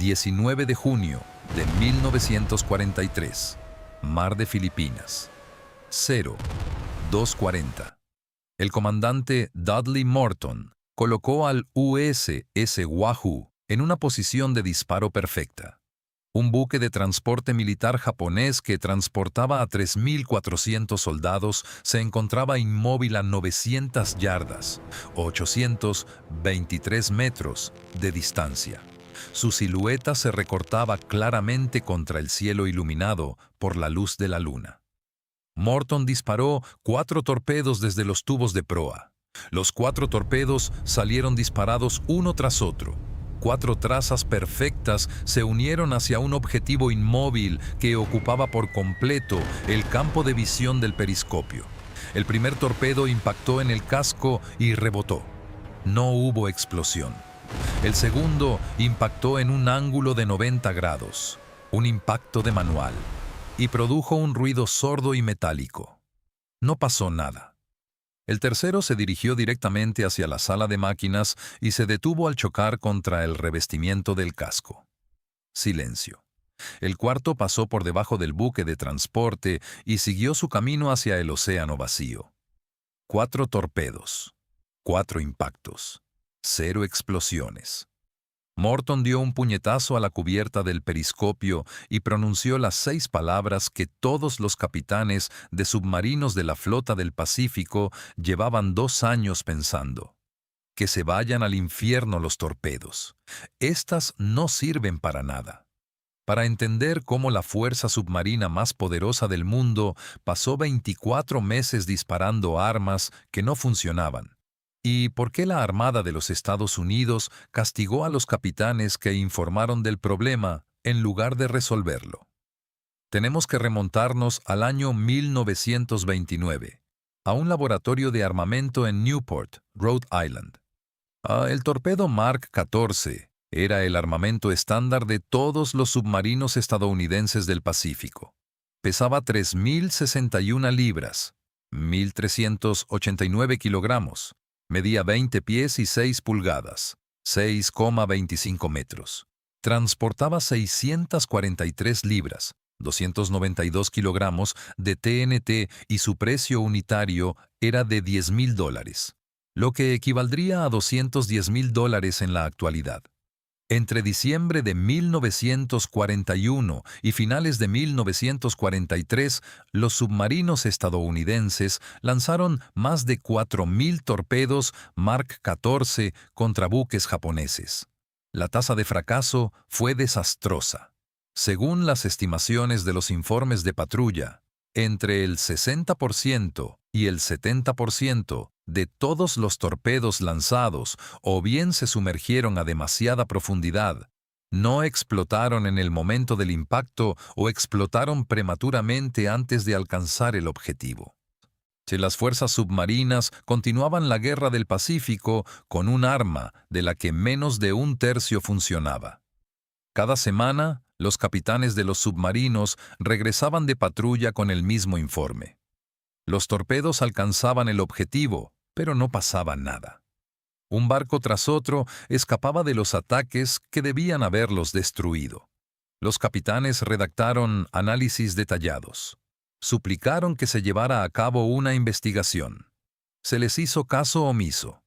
19 de junio de 1943. Mar de Filipinas. 0240. El comandante Dudley Morton colocó al USS Wahoo en una posición de disparo perfecta. Un buque de transporte militar japonés que transportaba a 3.400 soldados se encontraba inmóvil a 900 yardas, 823 metros de distancia. Su silueta se recortaba claramente contra el cielo iluminado por la luz de la luna. Morton disparó 4 torpedos desde los tubos de proa. Los 4 torpedos salieron disparados uno tras otro. 4 trazas perfectas se unieron hacia un objetivo inmóvil que ocupaba por completo el campo de visión del periscopio. El primer torpedo impactó en el casco y rebotó. No hubo explosión. El segundo impactó en un ángulo de 90 grados, un impacto de manual, y produjo un ruido sordo y metálico. No pasó nada. El tercero se dirigió directamente hacia la sala de máquinas y se detuvo al chocar contra el revestimiento del casco. Silencio. El cuarto pasó por debajo del buque de transporte y siguió su camino hacia el océano vacío. 4 torpedos, 4 impactos, 0 explosiones. Morton dio un puñetazo a la cubierta del periscopio y pronunció las 6 palabras que todos los capitanes de submarinos de la flota del Pacífico llevaban 2 años pensando. Que se vayan al infierno los torpedos. Estas no sirven para nada. Para entender cómo la fuerza submarina más poderosa del mundo pasó 24 meses disparando armas que no funcionaban. ¿Y por qué la Armada de los Estados Unidos castigó a los capitanes que informaron del problema en lugar de resolverlo? Tenemos que remontarnos al año 1929, a un laboratorio de armamento en Newport, Rhode Island. El torpedo Mark 14 era el armamento estándar de todos los submarinos estadounidenses del Pacífico. Pesaba 3.061 libras, 1.389 kilogramos. Medía 20 pies y 6 pulgadas, 6,25 metros. Transportaba 643 libras, 292 kilogramos de TNT y su precio unitario era de $10,000, lo que equivaldría a $210,000 en la actualidad. Entre diciembre de 1941 y finales de 1943, los submarinos estadounidenses lanzaron más de 4.000 torpedos Mark 14 contra buques japoneses. La tasa de fracaso fue desastrosa. Según las estimaciones de los informes de patrulla, entre el 60% y el 70% de todos los torpedos lanzados o bien se sumergieron a demasiada profundidad, no explotaron en el momento del impacto o explotaron prematuramente antes de alcanzar el objetivo. Si las fuerzas submarinas continuaban la guerra del Pacífico con un arma de la que menos de 1/3 funcionaba. Cada semana, los capitanes de los submarinos regresaban de patrulla con el mismo informe. Los torpedos alcanzaban el objetivo, pero no pasaba nada. Un barco tras otro escapaba de los ataques que debían haberlos destruido. Los capitanes redactaron análisis detallados. Suplicaron que se llevara a cabo una investigación. Se les hizo caso omiso.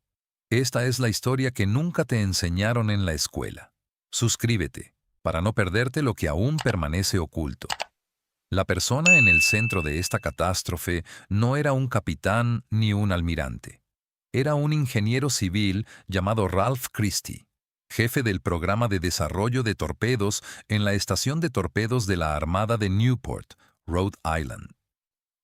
Esta es la historia que nunca te enseñaron en la escuela. Suscríbete, para no perderte lo que aún permanece oculto. La persona en el centro de esta catástrofe no era un capitán ni un almirante. Era un ingeniero civil llamado Ralph Christie, jefe del programa de desarrollo de torpedos en la estación de torpedos de la Armada de Newport, Rhode Island.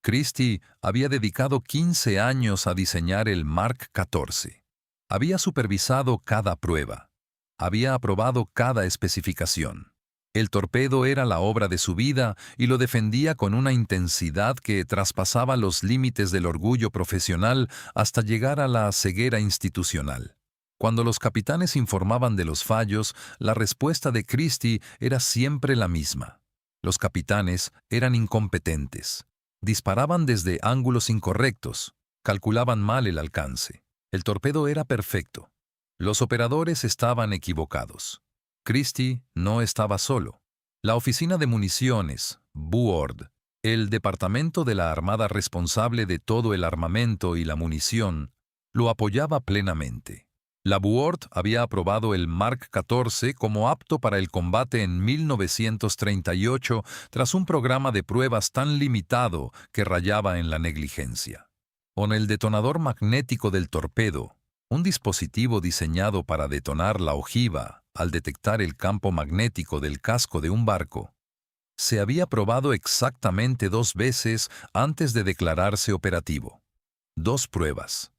Christie había dedicado 15 años a diseñar el Mark 14. Había supervisado cada prueba. Había aprobado cada especificación. El torpedo era la obra de su vida y lo defendía con una intensidad que traspasaba los límites del orgullo profesional hasta llegar a la ceguera institucional. Cuando los capitanes informaban de los fallos, la respuesta de Christie era siempre la misma. Los capitanes eran incompetentes. Disparaban desde ángulos incorrectos, calculaban mal el alcance. El torpedo era perfecto. Los operadores estaban equivocados. Christie no estaba solo. La Oficina de Municiones, BUORD, el departamento de la Armada responsable de todo el armamento y la munición, lo apoyaba plenamente. La BUORD había aprobado el Mark 14 como apto para el combate en 1938 tras un programa de pruebas tan limitado que rayaba en la negligencia. Con el detonador magnético del torpedo, un dispositivo diseñado para detonar la ojiva al detectar el campo magnético del casco de un barco, se había probado exactamente 2 veces antes de declararse operativo. 2 pruebas.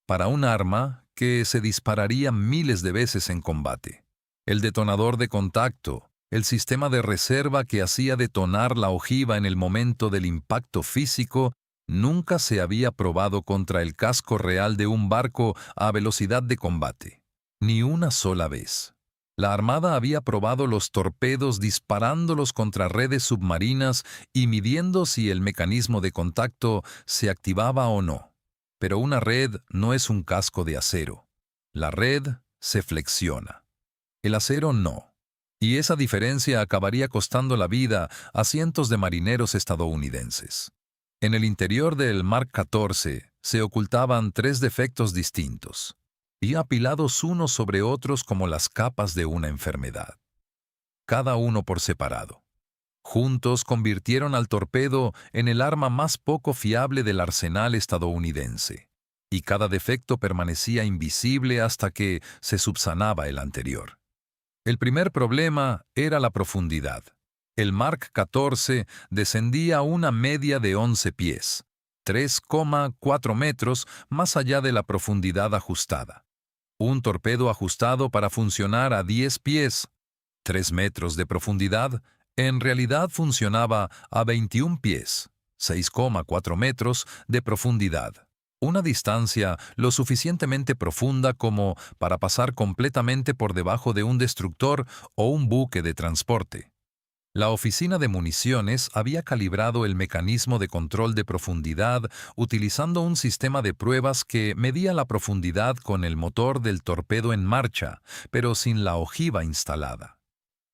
Para un arma que se dispararía miles de veces en combate. El detonador de contacto, el sistema de reserva que hacía detonar la ojiva en el momento del impacto físico, nunca se había probado contra el casco real de un barco a velocidad de combate. Ni una sola vez. La Armada había probado los torpedos disparándolos contra redes submarinas y midiendo si el mecanismo de contacto se activaba o no. Pero una red no es un casco de acero. La red se flexiona. El acero no. Y esa diferencia acabaría costando la vida a cientos de marineros estadounidenses. En el interior del Mark 14 se ocultaban 3 defectos distintos, y apilados unos sobre otros como las capas de una enfermedad. Cada uno por separado. Juntos convirtieron al torpedo en el arma más poco fiable del arsenal estadounidense, y cada defecto permanecía invisible hasta que se subsanaba el anterior. El primer problema era la profundidad. El Mark 14 descendía a una media de 11 pies, 3,4 metros más allá de la profundidad ajustada. Un torpedo ajustado para funcionar a 10 pies, 3 metros de profundidad, en realidad funcionaba a 21 pies, 6,4 metros de profundidad. Una distancia lo suficientemente profunda como para pasar completamente por debajo de un destructor o un buque de transporte. La Oficina de Municiones había calibrado el mecanismo de control de profundidad utilizando un sistema de pruebas que medía la profundidad con el motor del torpedo en marcha, pero sin la ojiva instalada.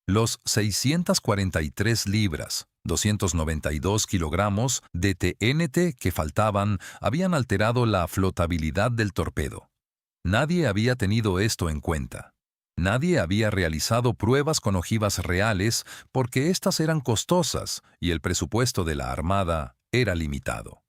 Los 643 libras, 292 kilogramos de TNT que faltaban habían alterado la flotabilidad del torpedo. Nadie había tenido esto en cuenta. Nadie había realizado pruebas con ojivas reales porque éstas eran costosas y el presupuesto de la Armada era limitado.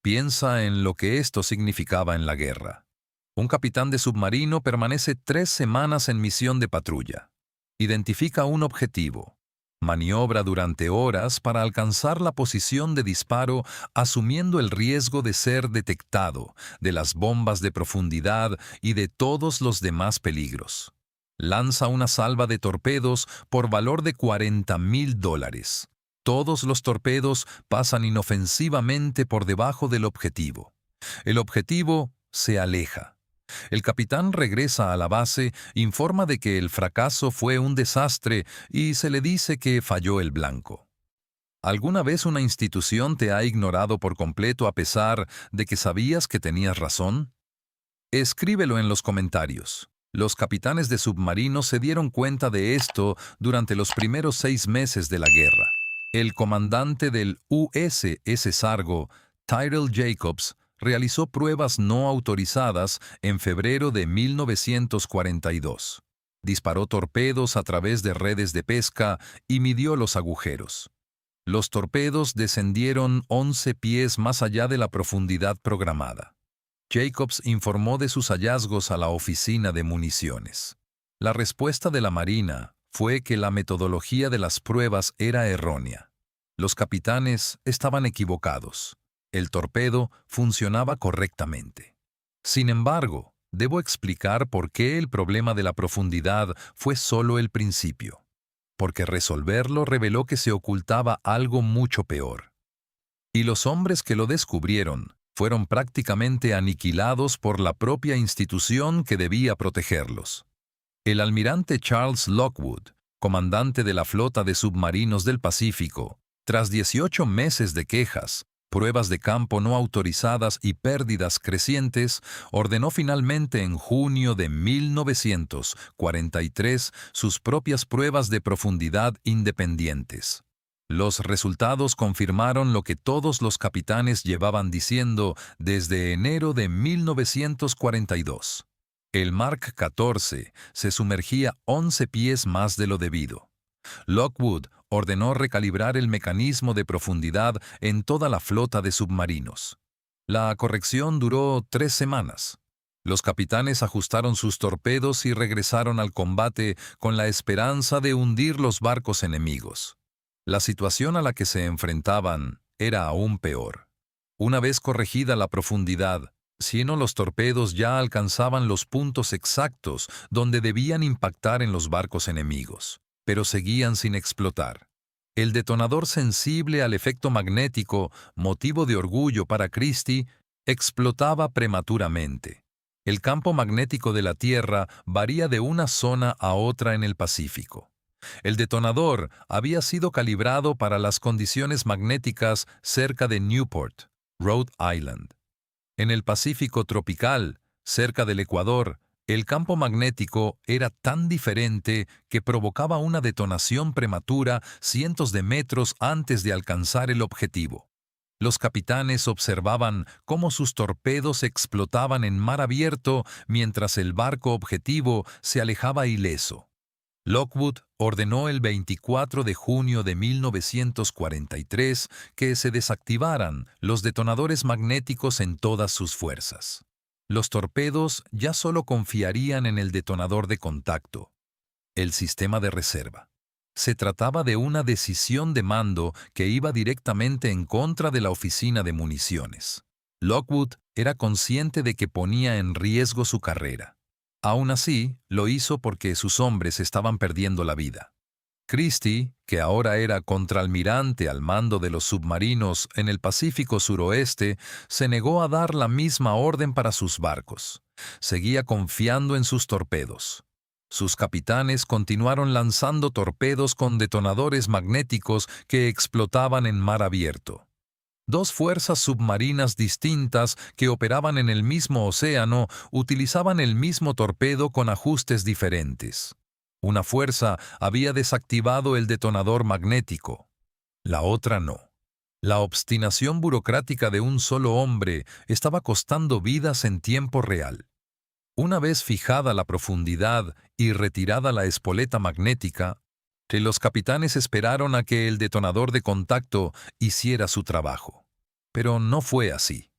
Piensa en lo que esto significaba en la guerra. Un capitán de submarino permanece 3 semanas en misión de patrulla. Identifica un objetivo. Maniobra durante horas para alcanzar la posición de disparo asumiendo el riesgo de ser detectado, de las bombas de profundidad y de todos los demás peligros. Lanza una salva de torpedos por valor de $40,000. Todos los torpedos pasan inofensivamente por debajo del objetivo. El objetivo se aleja. El capitán regresa a la base, informa de que el fracaso fue un desastre y se le dice que falló el blanco. ¿Alguna vez una institución te ha ignorado por completo a pesar de que sabías que tenías razón? Escríbelo en los comentarios. Los capitanes de submarinos se dieron cuenta de esto durante los primeros 6 meses de la guerra. El comandante del USS Sargo, Tyrell Jacobs, realizó pruebas no autorizadas en febrero de 1942. Disparó torpedos a través de redes de pesca y midió los agujeros. Los torpedos descendieron 11 pies más allá de la profundidad programada. Jacobs informó de sus hallazgos a la Oficina de Municiones. La respuesta de la Marina fue que la metodología de las pruebas era errónea. Los capitanes estaban equivocados. El torpedo funcionaba correctamente. Sin embargo, debo explicar por qué el problema de la profundidad fue solo el principio. Porque resolverlo reveló que se ocultaba algo mucho peor. Y los hombres que lo descubrieron fueron prácticamente aniquilados por la propia institución que debía protegerlos. El almirante Charles Lockwood, comandante de la flota de submarinos del Pacífico, tras 18 meses de quejas, pruebas de campo no autorizadas y pérdidas crecientes, ordenó finalmente en junio de 1943 sus propias pruebas de profundidad independientes. Los resultados confirmaron lo que todos los capitanes llevaban diciendo desde enero de 1942. El Mark 14 se sumergía 11 pies más de lo debido. Lockwood ordenó recalibrar el mecanismo de profundidad en toda la flota de submarinos. La corrección duró 3 semanas. Los capitanes ajustaron sus torpedos y regresaron al combate con la esperanza de hundir los barcos enemigos. La situación a la que se enfrentaban era aún peor. Una vez corregida la profundidad, si no los torpedos ya alcanzaban los puntos exactos donde debían impactar en los barcos enemigos, pero seguían sin explotar. El detonador sensible al efecto magnético, motivo de orgullo para Christie, explotaba prematuramente. El campo magnético de la Tierra varía de una zona a otra en el Pacífico. El detonador había sido calibrado para las condiciones magnéticas cerca de Newport, Rhode Island. En el Pacífico tropical, cerca del Ecuador, el campo magnético era tan diferente que provocaba una detonación prematura cientos de metros antes de alcanzar el objetivo. Los capitanes observaban cómo sus torpedos explotaban en mar abierto mientras el barco objetivo se alejaba ileso. Lockwood ordenó el 24 de junio de 1943 que se desactivaran los detonadores magnéticos en todas sus fuerzas. Los torpedos ya solo confiarían en el detonador de contacto, el sistema de reserva. Se trataba de una decisión de mando que iba directamente en contra de la oficina de municiones. Lockwood era consciente de que ponía en riesgo su carrera. Aún así, lo hizo porque sus hombres estaban perdiendo la vida. Christie, que ahora era contraalmirante al mando de los submarinos en el Pacífico suroeste, se negó a dar la misma orden para sus barcos. Seguía confiando en sus torpedos. Sus capitanes continuaron lanzando torpedos con detonadores magnéticos que explotaban en mar abierto. Dos fuerzas submarinas distintas que operaban en el mismo océano utilizaban el mismo torpedo con ajustes diferentes. Una fuerza había desactivado el detonador magnético, la otra no. La obstinación burocrática de un solo hombre estaba costando vidas en tiempo real. Una vez fijada la profundidad y retirada la espoleta magnética, los capitanes esperaron a que el detonador de contacto hiciera su trabajo. Pero no fue así.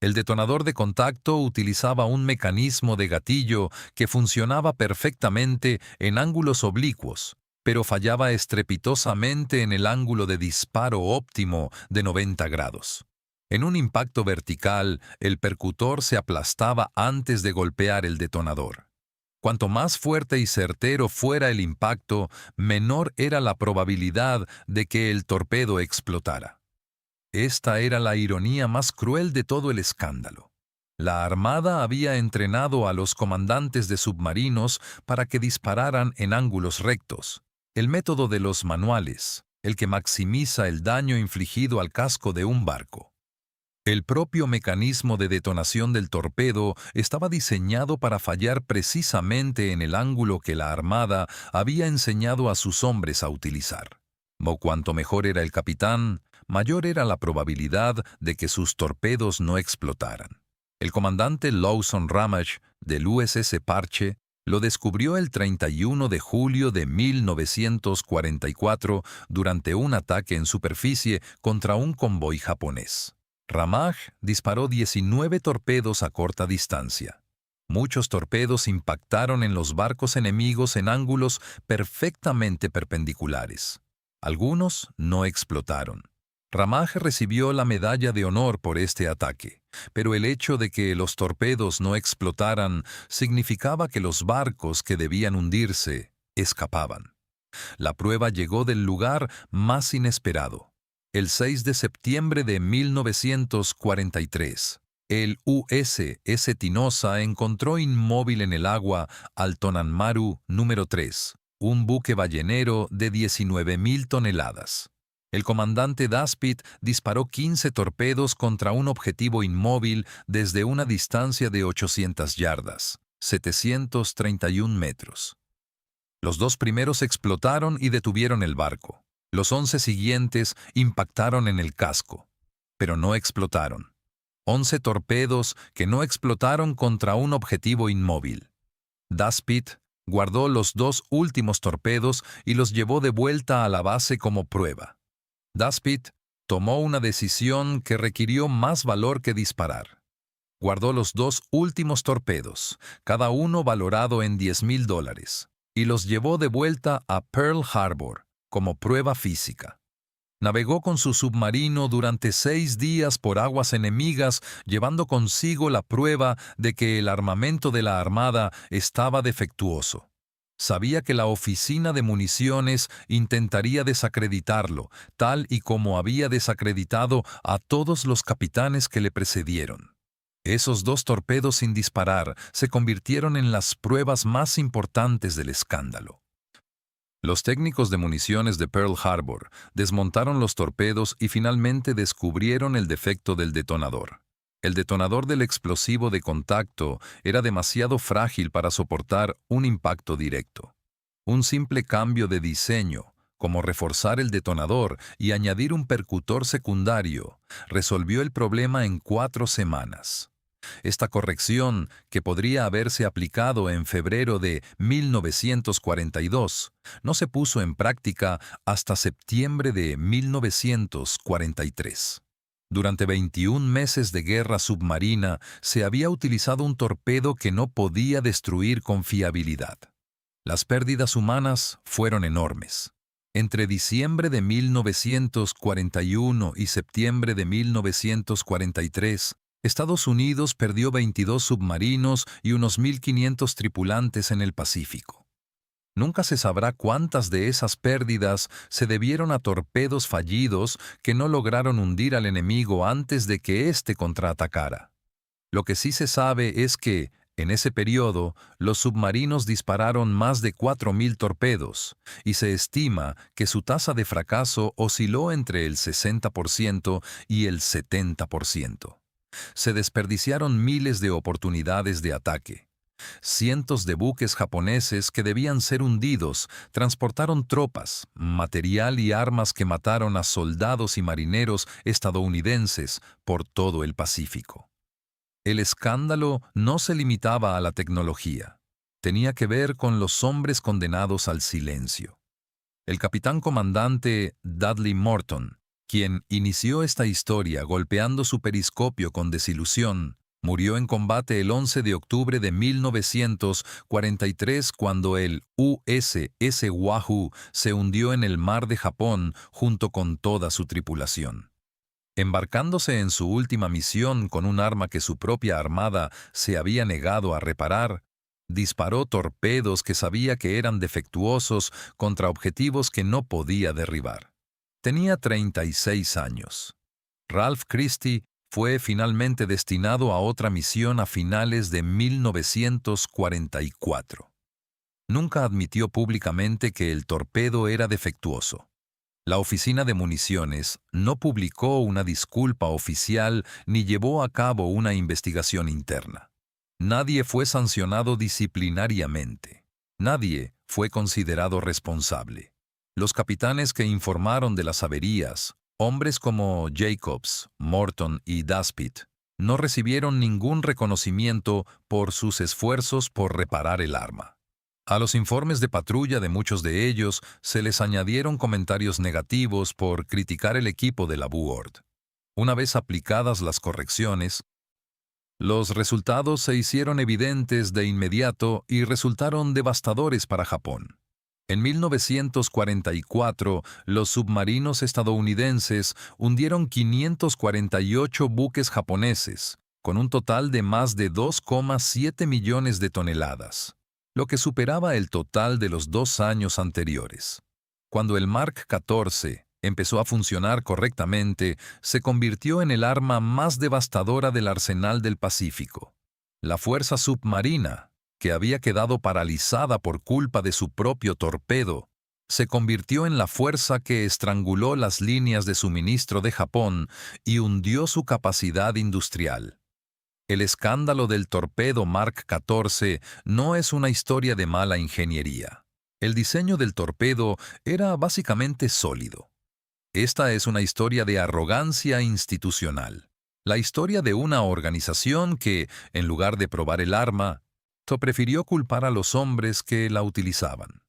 El detonador de contacto utilizaba un mecanismo de gatillo que funcionaba perfectamente en ángulos oblicuos, pero fallaba estrepitosamente en el ángulo de disparo óptimo de 90 grados. En un impacto vertical, el percutor se aplastaba antes de golpear el detonador. Cuanto más fuerte y certero fuera el impacto, menor era la probabilidad de que el torpedo explotara. Esta era la ironía más cruel de todo el escándalo. La Armada había entrenado a los comandantes de submarinos para que dispararan en ángulos rectos, el método de los manuales, el que maximiza el daño infligido al casco de un barco. El propio mecanismo de detonación del torpedo estaba diseñado para fallar precisamente en el ángulo que la Armada había enseñado a sus hombres a utilizar. Cuanto mejor era el capitán, mayor era la probabilidad de que sus torpedos no explotaran. El comandante Lawson Ramage, del USS Parche, lo descubrió el 31 de julio de 1944 durante un ataque en superficie contra un convoy japonés. Ramage disparó 19 torpedos a corta distancia. Muchos torpedos impactaron en los barcos enemigos en ángulos perfectamente perpendiculares. Algunos no explotaron. Ramage recibió la medalla de honor por este ataque, pero el hecho de que los torpedos no explotaran significaba que los barcos que debían hundirse escapaban. La prueba llegó del lugar más inesperado. El 6 de septiembre de 1943, el USS Tinosa encontró inmóvil en el agua al Tonanmaru número 3, un buque ballenero de 19.000 toneladas. El comandante Daspit disparó 15 torpedos contra un objetivo inmóvil desde una distancia de 800 yardas, 731 metros. Los 2 primeros explotaron y detuvieron el barco. Los 11 siguientes impactaron en el casco, pero no explotaron. 11 torpedos que no explotaron contra un objetivo inmóvil. Daspit guardó los 2 últimos torpedos y los llevó de vuelta a la base como prueba. Daspit tomó una decisión que requirió más valor que disparar. Guardó los 2 últimos torpedos, cada uno valorado en $10,000, y los llevó de vuelta a Pearl Harbor como prueba física. Navegó con su submarino durante 6 días por aguas enemigas, llevando consigo la prueba de que el armamento de la Armada estaba defectuoso. Sabía que la oficina de municiones intentaría desacreditarlo, tal y como había desacreditado a todos los capitanes que le precedieron. Esos 2 torpedos sin disparar se convirtieron en las pruebas más importantes del escándalo. Los técnicos de municiones de Pearl Harbor desmontaron los torpedos y finalmente descubrieron el defecto del detonador. El detonador del explosivo de contacto era demasiado frágil para soportar un impacto directo. Un simple cambio de diseño, como reforzar el detonador y añadir un percutor secundario, resolvió el problema en 4 semanas. Esta corrección, que podría haberse aplicado en febrero de 1942, no se puso en práctica hasta septiembre de 1943. Durante 21 meses de guerra submarina se había utilizado un torpedo que no podía destruir con fiabilidad. Las pérdidas humanas fueron enormes. Entre diciembre de 1941 y septiembre de 1943, Estados Unidos perdió 22 submarinos y unos 1.500 tripulantes en el Pacífico. Nunca se sabrá cuántas de esas pérdidas se debieron a torpedos fallidos que no lograron hundir al enemigo antes de que éste contraatacara. Lo que sí se sabe es que, en ese periodo, los submarinos dispararon más de 4.000 torpedos, y se estima que su tasa de fracaso osciló entre el 60% y el 70%. Se desperdiciaron miles de oportunidades de ataque. Cientos de buques japoneses que debían ser hundidos transportaron tropas, material y armas que mataron a soldados y marineros estadounidenses por todo el Pacífico. El escándalo no se limitaba a la tecnología. Tenía que ver con los hombres condenados al silencio. El capitán comandante Dudley Morton, quien inició esta historia golpeando su periscopio con desilusión, murió en combate el 11 de octubre de 1943 cuando el USS Wahoo se hundió en el mar de Japón junto con toda su tripulación. Embarcándose en su última misión con un arma que su propia armada se había negado a reparar, disparó torpedos que sabía que eran defectuosos contra objetivos que no podía derribar. Tenía 36 años. Ralph Christie fue finalmente destinado a otra misión a finales de 1944. Nunca admitió públicamente que el torpedo era defectuoso. La oficina de municiones no publicó una disculpa oficial ni llevó a cabo una investigación interna. Nadie fue sancionado disciplinariamente. Nadie fue considerado responsable. Los capitanes que informaron de las averías, hombres como Jacobs, Morton y Daspit, no recibieron ningún reconocimiento por sus esfuerzos por reparar el arma. A los informes de patrulla de muchos de ellos se les añadieron comentarios negativos por criticar el equipo de la Buord. Una vez aplicadas las correcciones, los resultados se hicieron evidentes de inmediato y resultaron devastadores para Japón. En 1944, los submarinos estadounidenses hundieron 548 buques japoneses, con un total de más de 2,7 millones de toneladas, lo que superaba el total de los 2 años anteriores. Cuando el Mark 14 empezó a funcionar correctamente, se convirtió en el arma más devastadora del arsenal del Pacífico. La fuerza submarina, que había quedado paralizada por culpa de su propio torpedo, Se convirtió en la fuerza que estranguló las líneas de suministro de Japón y hundió su capacidad industrial. El escándalo del torpedo Mark 14 no es una historia de mala ingeniería. El diseño del torpedo era básicamente sólido. Esta es una historia de arrogancia institucional. La historia de una organización que, en lugar de probar el arma, prefirió culpar a los hombres que la utilizaban.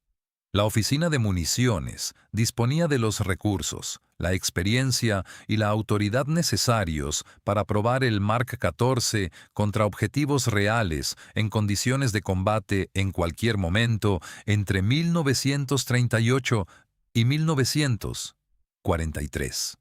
La oficina de municiones disponía de los recursos, la experiencia y la autoridad necesarios para probar el Mark 14 contra objetivos reales en condiciones de combate en cualquier momento entre 1938 y 1943.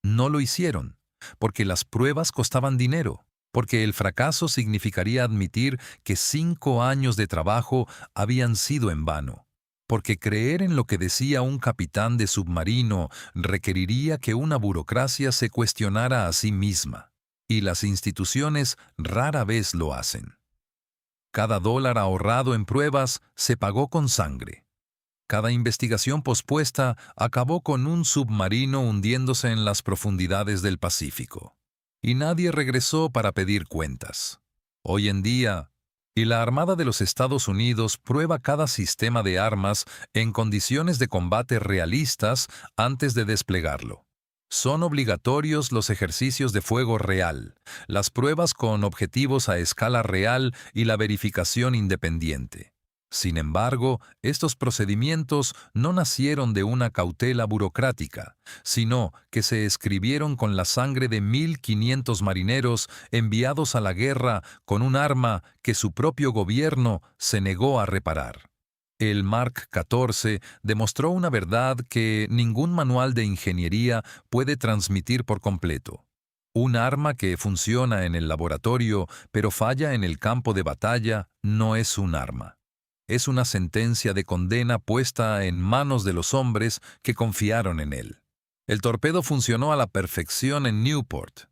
No lo hicieron, porque las pruebas costaban dinero, porque el fracaso significaría admitir que 5 años de trabajo habían sido en vano, porque creer en lo que decía un capitán de submarino requeriría que una burocracia se cuestionara a sí misma, y las instituciones rara vez lo hacen. Cada dólar ahorrado en pruebas se pagó con sangre. Cada investigación pospuesta acabó con un submarino hundiéndose en las profundidades del Pacífico. Y nadie regresó para pedir cuentas. Hoy en día, la Armada de los Estados Unidos prueba cada sistema de armas en condiciones de combate realistas antes de desplegarlo. Son obligatorios los ejercicios de fuego real, las pruebas con objetivos a escala real y la verificación independiente. Sin embargo, estos procedimientos no nacieron de una cautela burocrática, sino que se escribieron con la sangre de 1.500 marineros enviados a la guerra con un arma que su propio gobierno se negó a reparar. El Mark 14 demostró una verdad que ningún manual de ingeniería puede transmitir por completo. Un arma que funciona en el laboratorio pero falla en el campo de batalla no es un arma. Es una sentencia de condena puesta en manos de los hombres que confiaron en él. El torpedo funcionó a la perfección en Newport.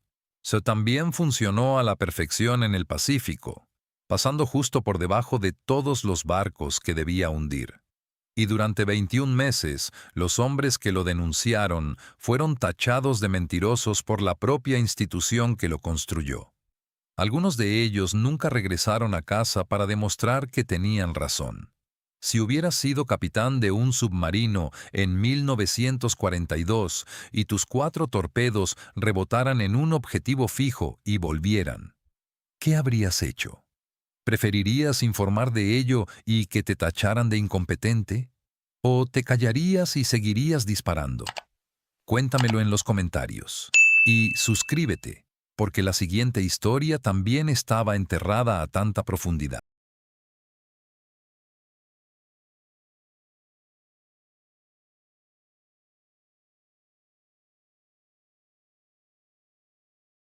También funcionó a la perfección en el Pacífico, pasando justo por debajo de todos los barcos que debía hundir. Y durante 21 meses, los hombres que lo denunciaron fueron tachados de mentirosos por la propia institución que lo construyó. Algunos de ellos nunca regresaron a casa para demostrar que tenían razón. Si hubieras sido capitán de un submarino en 1942 y tus 4 torpedos rebotaran en un objetivo fijo y volvieran, ¿qué habrías hecho? ¿Preferirías informar de ello y que te tacharan de incompetente? ¿O te callarías y seguirías disparando? Cuéntamelo en los comentarios. Y suscríbete, porque la siguiente historia también estaba enterrada a tanta profundidad.